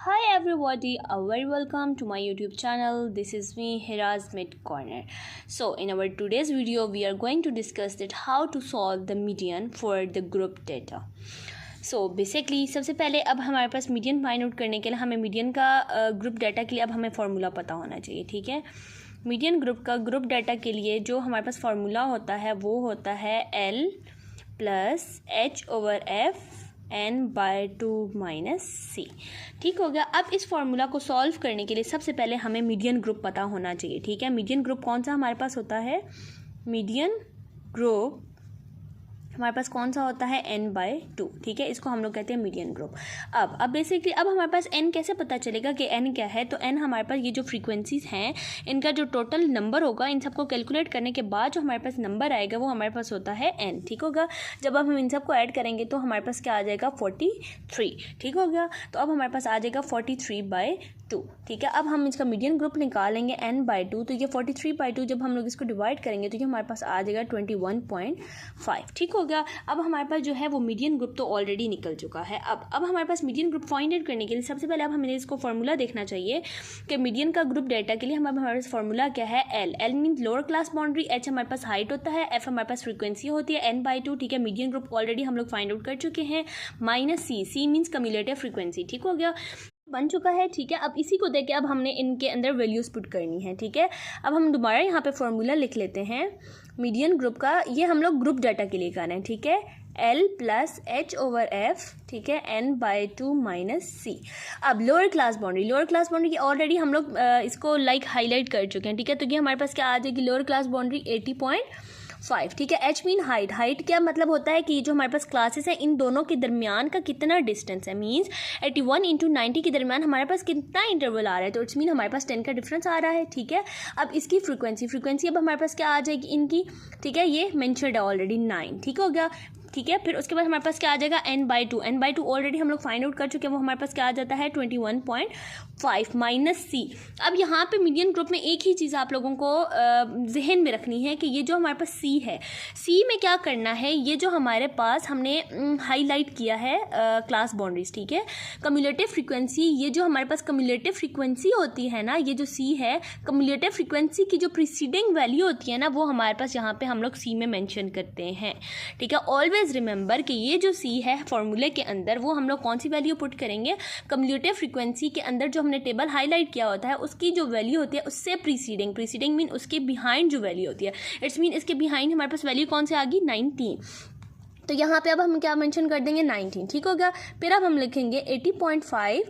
Hi everybody, a very welcome to my YouTube channel. This is me Hira's Mid Corner. So in our today's video we are going to discuss that how to solve the median for the group data. So basically सबसे पहले अब हमारे पास median find out करने के लिए हमें median का group data के लिए अब हमें फार्मूला पता होना चाहिए. ठीक है, मीडियन ग्रुप का ग्रुप डाटा के लिए जो हमारे पास फार्मूला होता है वो होता है L plus H/F n/2 minus C. ठीक हो गया. अब इस फार्मूला को सॉल्व करने के लिए सबसे पहले हमें मीडियन ग्रुप पता होना चाहिए. ठीक है, मीडियन ग्रुप कौन सा हमारे पास होता है? मीडियन ग्रुप हमारे पास कौन सा होता है? n/2. ठीक है, इसको हम लोग कहते हैं मीडियन ग्रुप. अब बेसिकली अब हमारे पास n कैसे पता चलेगा कि n क्या है? तो n हमारे पास ये जो फ्रीक्वेंसीज हैं इनका जो टोटल नंबर होगा इन सबको कैलकुलेट करने के बाद जो हमारे पास नंबर आएगा वो हमारे पास होता है n. ठीक होगा. जब अब हम इन सबको ऐड करेंगे तो हमारे पास क्या आ जाएगा? 43. ठीक हो गया. तो अब हमारे पास आ जाएगा 43/2. ठीक है, अब हम इसका मीडियन ग्रुप निकालेंगे n/2. तो ये 43/2 जब हम लोग इसको डिवाइड करेंगे तो ये हमारे पास आ जाएगा 21.5. ठीक हो गया. अब हमारे पास जो है वो मीडियन ग्रुप तो ऑलरेडी निकल चुका है. अब हमारे पास मीडियन ग्रुप फाइंड आउट करने के लिए सबसे पहले अब हमें इसको फार्मूला देखना चाहिए कि मीडियन का ग्रुप डाटा के लिए हमारे पास फार्मूला क्या है? L means lower class boundary, H हमारे पास हाइट होता है, F हमारे पास फ्रीक्वेंसी होती है, n/2. ठीक है, मीडियन ग्रुप ऑलरेडी हम लोग फाइंड आउट कर चुके हैं. Minus C means cumulative frequency. ठीक हो गया, बन चुका है. ठीक है, अब इसी को देख के अब हमने इनके अंदर वैल्यूज पुट करनी है. ठीक है, अब हम दोबारा यहाँ पे फॉर्मूला लिख लेते हैं मीडियन ग्रुप का. ये हम लोग ग्रुप डाटा के लिए कर रहे हैं. ठीक है, L प्लस H/F. ठीक है, n/2 माइनस C. अब लोअर क्लास बाउंड्री की ऑलरेडी हम लोग इसको हाईलाइट कर चुके हैं. ठीक है, तो ये हमारे पास क्या आ जाएगी? Lower class boundary 80.5. ठीक है, H मीन हाइट क्या मतलब होता है कि जो हमारे पास क्लासेस है इन दोनों के दरमियान का कितना डिस्टेंस है. मीन्स 81 इंटू 90 के दरमियान हमारे पास कितना इंटरवल आ रहा है. तो इट्स मीन हमारे पास 10 का डिफरेंस आ रहा है. ठीक है, अब इसकी फ्रीक्वेंसी अब हमारे पास क्या आ जाएगी इनकी? ठीक है, ये मेंशन्ड है ऑलरेडी 9. ठीक हो गया. ठीक है, फिर उसके बाद हमारे पास क्या आ जाएगा? n/2 ऑलरेडी हम लोग फाइंड आउट कर चुके हैं. वो हमारे पास क्या आ जाता है? 21.5 माइनस C. अब यहाँ पे मीडियन ग्रुप में एक ही चीज़ आप लोगों को जहन में रखनी है कि ये जो हमारे पास C है, C में क्या करना है? ये जो हमारे पास हमने हाईलाइट किया है क्लास बाउंड्रीज. ठीक है, कम्युलेटिव फ्रीक्वेंसी, ये जो हमारे पास कम्युलेटिव फ्रीक्वेंसी होती है ना, ये जो C है, कम्युलेटिव फ्रीक्वेंसी की जो प्रीसीडिंग वैल्यू होती है ना, वो हमारे पास यहाँ पे हम लोग C में मेंशन करते हैं. ठीक है, ऑलवेज रिमेंबर कि ये जो C है फॉर्मूले के अंदर वो हम लोग कौन सी वैल्यू पुट करेंगे? कम्युलेटिव फ्रीक्वेंसी के अंदर जो हमने टेबल हाईलाइट किया होता है उसकी जो वैल्यू होती है उससे प्रीसीडिंग मीन उसके बिहाइंड जो वैल्यू होती है. इट्स मीन इसके बिहाइंड हमारे पास वैल्यू कौन से आ गई? 19. तो यहाँ पे अब हम क्या मेंशन कर देंगे? 19. ठीक हो गया. फिर अब हम लिखेंगे 80.5